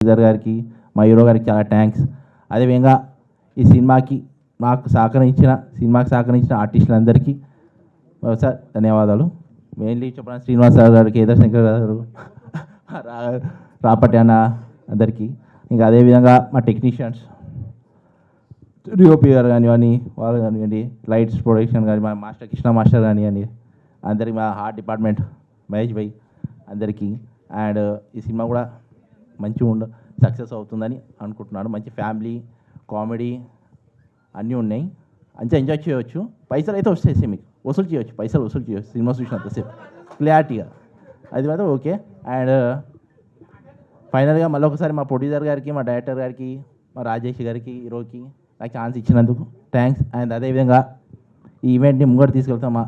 Producer గారికి, మా hero గారికి చాలా థ్యాంక్స్. అదేవిధంగా ఈ సినిమాకి సినిమాకి సహకరించిన ఆర్టిస్టులందరికీ సార్ ధన్యవాదాలు. మెయిన్లీ చెప్పడానికి శ్రీనివాస్ సార్ గారు, కేదార్ శంకర్ గారు, రాపటి అన్న అందరికీ, ఇంకా అదేవిధంగా మా టెక్నీషియన్స్ డిఓపి గారు కానివ్వండి, వాళ్ళు కానివ్వండి, లైట్స్ ప్రొడక్షన్ కానీ మా మాస్టర్ కృష్ణ మాస్టర్ కానివ్వండి, అందరికీ మా ఆర్ట్ డిపార్ట్మెంట్ మహేష్ భాయ్ అందరికీ. అండ్ ఈ సినిమా కూడా మంచిగా సక్సెస్ అవుతుందని అనుకుంటున్నాను. మంచి ఫ్యామిలీ కామెడీ అన్నీ ఉన్నాయి, మంచిగా ఎంజాయ్ చేయవచ్చు. పైసలు అయితే వస్తాయి, మీకు వసూలు చేయవచ్చు, పైసలు వసూలు చేయవచ్చు సినిమా చూసినంతసేపు క్లారిటీగా, అది మాత్రం ఓకే. అండ్ ఫైనల్గా మళ్ళీ ఒకసారి మా ప్రొడ్యూసర్ గారికి, మా డైరెక్టర్ గారికి, మా రాజేష్ గారికి, హీరోకి నాకు ఛాన్స్ ఇచ్చినందుకు థ్యాంక్స్. అండ్ అదేవిధంగా ఈ ఈవెంట్ని ముంగడు తీసుకెళ్తాం మా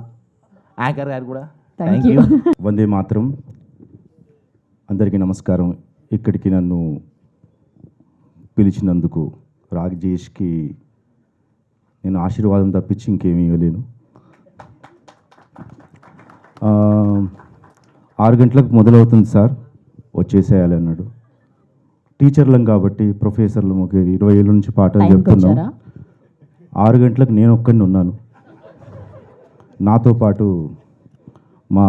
యాంకర్ గారు కూడా థ్యాంక్ యూ. వందే మాత్రం. అందరికీ నమస్కారం. ఇక్కడికి నన్ను పిలిచినందుకు రాజేష్కి నేను ఆశీర్వాదం తప్పించి ఇంకేమీ ఇవ్వలేను. 6 గంటలకు మొదలవుతుంది సార్, వచ్చేసేయాలి అన్నాడు. టీచర్లం కాబట్టి ప్రొఫెసర్లు 20 ఏళ్ళ నుంచి పాఠాలు చెప్తున్నాం. 6 గంటలకు నేను ఒక్కడిని ఉన్నాను. నాతో పాటు మా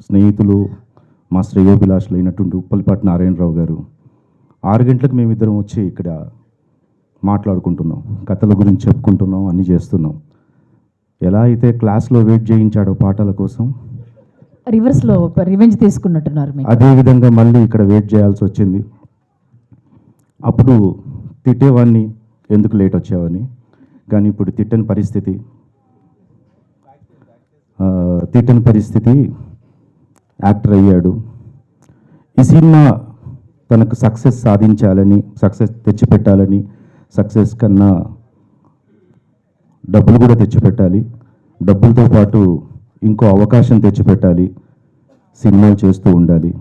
స్నేహితులు, మా శ్రేయోభిలాషులు అయినటువంటి ఉప్పలపాటి నారాయణరావు గారు. 6 గంటలకు మేమిద్దరం వచ్చి ఇక్కడ మాట్లాడుకుంటున్నాం, కథల గురించి చెప్పుకుంటున్నాం, అన్నీ చేస్తున్నాం. ఎలా అయితే క్లాస్లో వెయిట్ చేయించాడో పాఠాల కోసం, రివర్స్లో రివెంజ్ తీసుకున్నట్టున్నారు. అదేవిధంగా మళ్ళీ ఇక్కడ వెయిట్ చేయాల్సి వచ్చింది. అప్పుడు తిట్టేవాడిని, ఎందుకు లేట్ వచ్చావని. కానీ ఇప్పుడు తిట్టని పరిస్థితి యాక్టర్ అయ్యాడు. ఈ సినిమా తనకు సక్సెస్ సాధించాలని, సక్సెస్ తెచ్చిపెట్టాలని, సక్సెస్ కన్నా డబ్బులు కూడా తెచ్చిపెట్టాలి, డబ్బులతో పాటు ఇంకో అవకాశం తెచ్చిపెట్టాలి, సినిమాలు చేస్తూ ఉండాలి.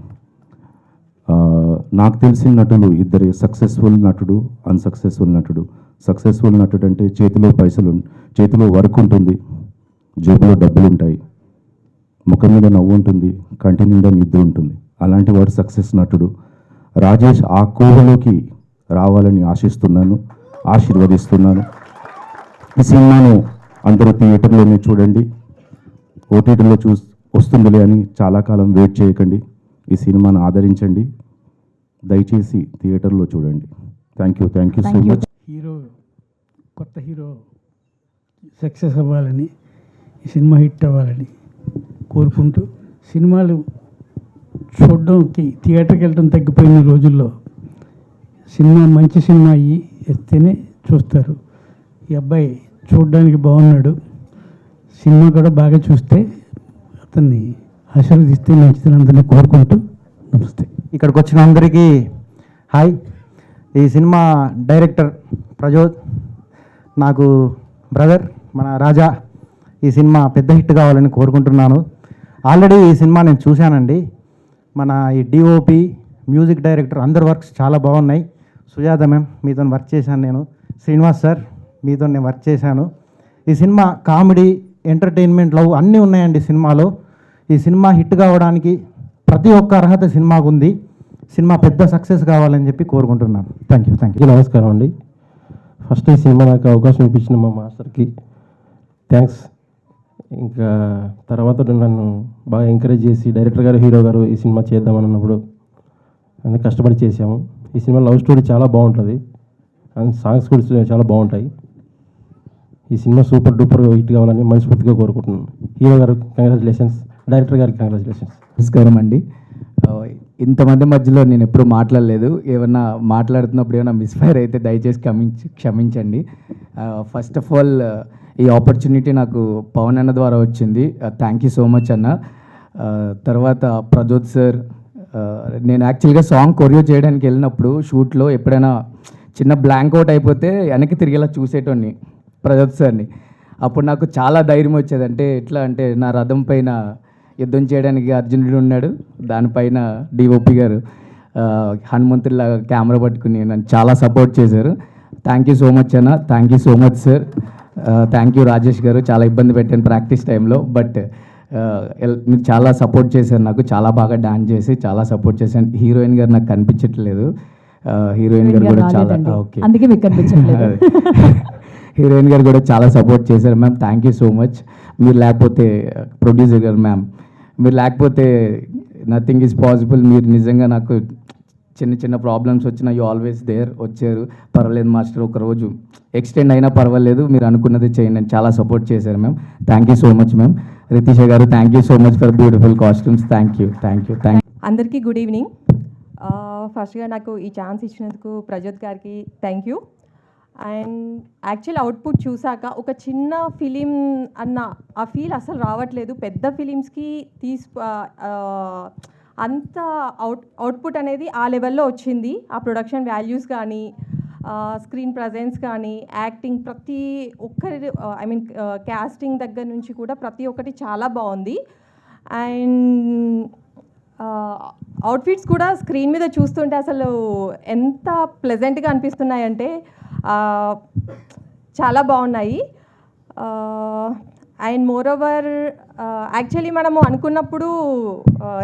నాకు తెలిసిన నటులు ఇద్దరు, సక్సెస్ఫుల్ నటుడు, అన్సక్సెస్ఫుల్ నటుడు. సక్సెస్ఫుల్ నటుడు అంటే చేతిలో వర్క్ ఉంటుంది, జేబులో డబ్బులు ఉంటాయి, ముఖం మీద నవ్వు ఉంటుంది, కంటి నిండా నిద్ర ఉంటుంది. అలాంటి వాడు సక్సెస్ నటుడు. రాజేష్ ఆ కోవలోకి రావాలని ఆశిస్తున్నాను, ఆశీర్వదిస్తున్నాను. ఈ సినిమాను అందరూ థియేటర్లోనే చూడండి. ఓటీటీలో వస్తుందిలే అని చాలా కాలం వెయిట్ చేయకండి. ఈ సినిమాను ఆదరించండి, దయచేసి థియేటర్లో చూడండి. Thank you so much. కొత్త హీరో సక్సెస్ అవ్వాలని, ఈ సినిమా హిట్ అవ్వాలని కోరుకుంటూ, సినిమాలు చూడడంకి థియేటర్కి వెళ్ళడం తగ్గిపోయిన రోజుల్లో మంచి సినిమా ఇస్తేనే చూస్తారు. ఈ అబ్బాయి చూడడానికి బాగున్నాడు, సినిమా కూడా బాగా చూస్తే అతన్ని ఆశీర్వదిస్తే మంచిదని అందరినీ కోరుకుంటూ నమస్తే. ఇక్కడికి వచ్చిన అందరికీ హాయ్. ఈ సినిమా డైరెక్టర్ ప్రజోద్ నాకు బ్రదర్, మన రాజా. ఈ సినిమా పెద్ద హిట్ కావాలని కోరుకుంటున్నాను. ఆల్రెడీ ఈ సినిమా నేను చూశానండి. మన ఈ డిఓపి, మ్యూజిక్ డైరెక్టర్ అందరి వర్క్స్ చాలా బాగున్నాయి. సుజాత మ్యామ్ మీతో వర్క్ చేశాను నేను. శ్రీనివాస్ సార్ మీతో నేను వర్క్ చేశాను. ఈ సినిమా కామెడీ, ఎంటర్టైన్మెంట్, లవ్ అన్నీ ఉన్నాయండి సినిమాలో. ఈ సినిమా హిట్ కావడానికి ప్రతి ఒక్క అర్హత సినిమాకు ఉంది. సినిమా పెద్ద సక్సెస్ కావాలని చెప్పి కోరుకుంటున్నాను. Thank you. నమస్కారం అండి. ఫస్ట్ ఈ సినిమా నాకు అవకాశం ఇప్పించిన మా మాస్టర్కి థ్యాంక్స్. ఇంకా తర్వాత నన్ను బాగా ఎంకరేజ్ చేసి డైరెక్టర్ గారు, హీరో గారు ఈ సినిమా చేద్దామని అన్నప్పుడు అన్నీ కష్టపడి చేసాము. ఈ సినిమా లవ్ స్టోరీ చాలా బాగుంటుంది అండ్ సాంగ్స్ కూడా చాలా బాగుంటాయి. ఈ సినిమా సూపర్ డూపర్ హిట్ కావాలని మనస్ఫూర్తిగా కోరుకుంటున్నాను. హీరో గారు కంగ్రాచులేషన్స్, డైరెక్టర్ గారికి కంగ్రాచులేషన్స్. నమస్కారం అండి. ఇంతమంది మధ్యలో నేను ఎప్పుడు మాట్లాడలేదు. ఏమన్నా మాట్లాడుతున్నప్పుడు ఏమైనా మిస్ఫైర్ అయితే దయచేసి క్షమించండి. ఫస్ట్ ఆఫ్ ఆల్ ఈ ఆపర్చునిటీ నాకు పవన్ అన్న ద్వారా వచ్చింది. థ్యాంక్ యూ సో మచ్ అన్న. తర్వాత ప్రజోద్ సార్, నేను యాక్చువల్గా సాంగ్ కొరియో చేయడానికి వెళ్ళినప్పుడు షూట్లో ఎప్పుడైనా చిన్న బ్లాంక్ అవుట్ అయిపోతే వెనక్కి తిరిగేలా చూసేటోని ప్రజోద్ సార్ని. అప్పుడు నాకు చాలా ధైర్యం వచ్చేది. అంటే ఎట్లా అంటే నా రథం పైన యుద్ధం చేయడానికి అర్జునుడు ఉన్నాడు, దానిపైన డిఓపి గారు హనుమంతుడిలాగా కెమెరా పట్టుకుని నన్ను చాలా సపోర్ట్ చేశారు. థ్యాంక్ యూ సో మచ్ అన్న. Thank you so much sir. Thank you Rajesh గారు. చాలా ఇబ్బంది పెట్టాను ప్రాక్టీస్ టైంలో, బట్ మీకు చాలా సపోర్ట్ చేశారు. నాకు చాలా బాగా డాన్స్ చేసి చాలా సపోర్ట్ చేశాను. హీరోయిన్ గారు నాకు కనిపించట్లేదు, హీరోయిన్ గారు కూడా చాలా రాలేదండి. ఓకే అందుకే మీకు కనిపించట్లేదు. హీరోయిన్ గారు కూడా చాలా సపోర్ట్ చేశారు ma'am. Thank you so much. మీరు లేకపోతే ప్రొడ్యూసర్ గారు మ్యామ్, మీరు లేకపోతే నథింగ్ ఈజ్ పాసిబుల్. మీరు నిజంగా నాకు చిన్న చిన్న ప్రాబ్లమ్స్ వచ్చినా యూ ఆల్వేస్ దేర్, వచ్చారు. పర్వాలేదు మాస్టర్, ఒకరోజు ఎక్స్టెండ్ అయినా పర్వాలేదు, మీరు అనుకున్నది చేయండి అని చాలా సపోర్ట్ చేశారు ma'am. Thank you so much ma'am. Ritisha గారు thank you so much for beautiful costumes. Thank you. అందరికీ గుడ్ ఈవినింగ్. ఫస్ట్గా నాకు ఈ ఛాన్స్ ఇచ్చినందుకు ప్రజోత్ గారికి thank you. And actual output చూసాక ఒక చిన్న ఫిలిం అన్న ఆ ఫీల్ అసలు రావట్లేదు. పెద్ద ఫిలిమ్స్కి అంత అవుట్పుట్ అనేది ఆ లెవెల్లో వచ్చింది. ఆ ప్రొడక్షన్ వాల్యూస్ కానీ, స్క్రీన్ ప్రజెన్స్ కానీ, యాక్టింగ్, ప్రతి ఒక్కరి క్యాస్టింగ్ దగ్గర నుంచి కూడా ప్రతి ఒక్కటి చాలా బాగుంది. అండ్ అవుట్ఫిట్స్ కూడా స్క్రీన్ మీద చూస్తుంటే అసలు ఎంత ప్లెజెంట్గా అనిపిస్తున్నాయంటే చాలా బాగున్నాయి. అండ్ మోర్ ఓవర్ యాక్చువల్లీ మనము అనుకున్నప్పుడు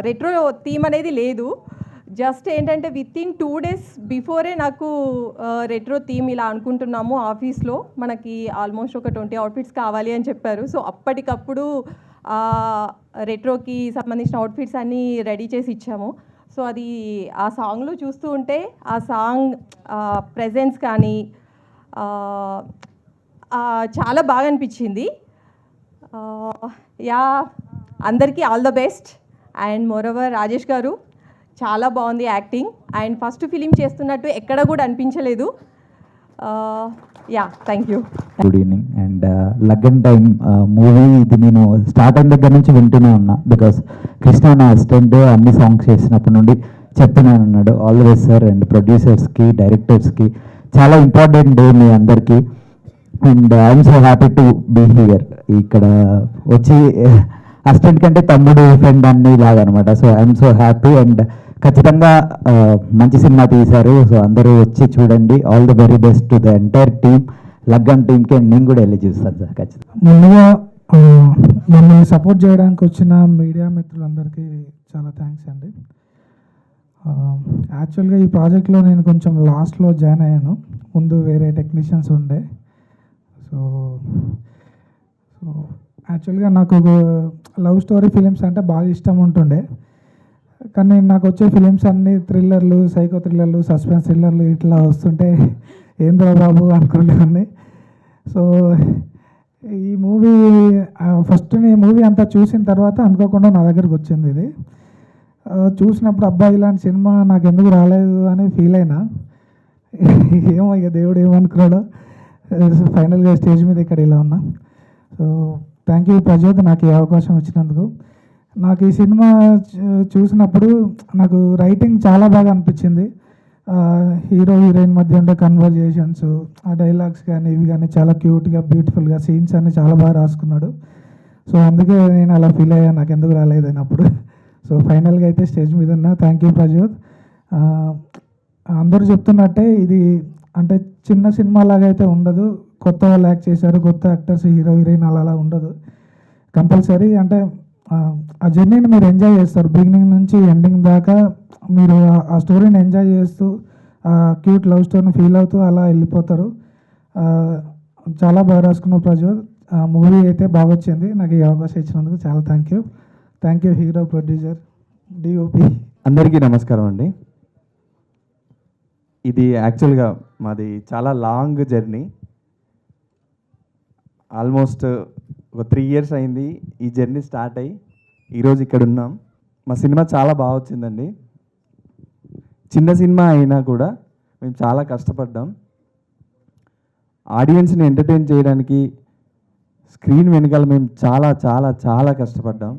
రెట్రో థీమ్ అనేది లేదు. జస్ట్ ఏంటంటే విత్ ఇన్ 2 days బిఫోరే నాకు రెట్రో థీమ్ ఇలా అనుకుంటున్నాము ఆఫీస్లో, మనకి ఆల్మోస్ట్ ఒక 20 అవుట్ఫిట్స్ కావాలి అని చెప్పారు. సో అప్పటికప్పుడు రెట్రోకి సంబంధించిన అవుట్ఫిట్స్ అన్నీ రెడీ చేసి ఇచ్చాము. సో అది ఆ సాంగ్లో చూస్తూ ఉంటే ఆ సాంగ్ ప్రెజెన్స్ కానీ చాలా బాగా అనిపించింది. యా, అందరికీ all the best. And moreover Rajesh గారు చాలా బాగుంది యాక్టింగ్. అండ్ ఫస్ట్ ఫిలిం చేస్తున్నట్టు ఎక్కడ కూడా అనిపించలేదు. Yeah, thank you. Good evening. And Laggan time movie ఇది నేను స్టార్ట్ అయిన దగ్గర నుంచి వింటూనే ఉన్నా. బికాస్ కృష్ణ నా అసిస్టెంట్ అన్ని సాంగ్స్ చేసినప్పటి నుండి చెప్తున్నాను అన్నాడు. All the best sir. And ప్రొడ్యూసర్స్కి, డైరెక్టర్స్కి చాలా ఇంపార్టెంట్ డే మీ అందరికీ. And I'm so happy to be here. ఇక్కడ వచ్చి అసిస్టెంట్ కంటే తమ్ముడు, ఫ్రెండ్ అన్ని లాగా అనమాట. So I'm so happy. And ఖచ్చితంగా మంచి సినిమా తీశారు. సో అందరూ వచ్చి చూడండి. All the very best to the entire team. Laggan టీమ్కి నేను కూడా వెళ్ళి చూస్తాను సార్ ఖచ్చితంగా. ముందుగా మమ్మల్ని సపోర్ట్ చేయడానికి వచ్చిన మీడియా మిత్రులందరికీ చాలా థ్యాంక్స్ అండి. యాక్చువల్గా ఈ ప్రాజెక్ట్లో నేను కొంచెం లాస్ట్లో జాయిన్ అయ్యాను. ముందు వేరే టెక్నీషియన్స్ ఉండే. సో యాక్చువల్గా నాకు లవ్ స్టోరీ ఫిలిమ్స్ అంటే బాగా ఇష్టం ఉంటుండే. కానీ నాకు వచ్చే ఫిలిమ్స్ అన్నీ థ్రిల్లర్లు, సైకో థ్రిల్లర్లు, సస్పెన్స్ థ్రిల్లర్లు ఇట్లా వస్తుంటే ఏంద్రా బాబు అనుకునేవాడిని. సో ఈ మూవీ ఫస్ట్ ఈ మూవీ అంతా చూసిన తర్వాత అనుకోకుండా నా దగ్గరకు వచ్చింది ఇది. చూసినప్పుడు అబ్బాయి ఇలాంటి సినిమా నాకు ఎందుకు రాలేదు అని ఫీల్ అయినా. ఏమో ఇక దేవుడు ఏమనుకున్నాడో ఫైనల్గా స్టేజ్ మీద ఇక్కడ ఇలా ఉన్నా. సో థ్యాంక్ యూ ప్రజోత్ నాకు ఈ అవకాశం ఇచ్చినందుకు. నాకు ఈ సినిమా చూసినప్పుడు నాకు రైటింగ్ చాలా బాగా అనిపించింది. హీరో హీరోయిన్ మధ్య ఉండే కన్వర్జేషన్స్, ఆ డైలాగ్స్ కానీ ఇవి కానీ చాలా క్యూట్గా, బ్యూటిఫుల్గా సీన్స్ అన్నీ చాలా బాగా రాసుకున్నాడు. సో అందుకే నేను అలా ఫీల్ అయ్యా నాకు ఎందుకు రాలేదని అప్పుడు. సో ఫైనల్గా అయితే స్టేజ్ మీద ఉన్నా. Thank you Prajoth. అందరూ చెప్తున్నట్టే ఇది అంటే చిన్న సినిమా లాగా అయితే ఉండదు. కొత్త వాళ్ళు యాక్ట్ చేశారు, కొత్త యాక్టర్స్, హీరో హీరోయిన్ అలా ఉండదు. కంపల్సరీ అంటే ఆ జర్నీని మీరు ఎంజాయ్ చేస్తారు. బిగినింగ్ నుంచి ఎండింగ్ దాకా మీరు ఆ స్టోరీని ఎంజాయ్ చేస్తూ ఆ క్యూట్ లవ్ స్టోరీని ఫీల్ అవుతూ అలా వెళ్ళిపోతారు. చాలా బాగా రాసుకున్న ప్రజోత్. మూవీ అయితే బాగా వచ్చింది. నాకు ఈ అవకాశం ఇచ్చినందుకు చాలా thank you hero, producer, DOP. అందరికీ నమస్కారం అండి. ఇది యాక్చువల్గా మాది చాలా లాంగ్ జర్నీ. ఆల్మోస్ట్ ఒక 3 years అయింది ఈ జర్నీ స్టార్ట్ అయ్యి ఈరోజు ఇక్కడ ఉన్నాం. మా సినిమా చాలా బాగా వచ్చిందండి. చిన్న సినిమా అయినా కూడా మేము చాలా కష్టపడ్డాం. ఆడియన్స్ని ఎంటర్టైన్ చేయడానికి స్క్రీన్ వెనకాల మేము చాలా చాలా చాలా కష్టపడ్డాం.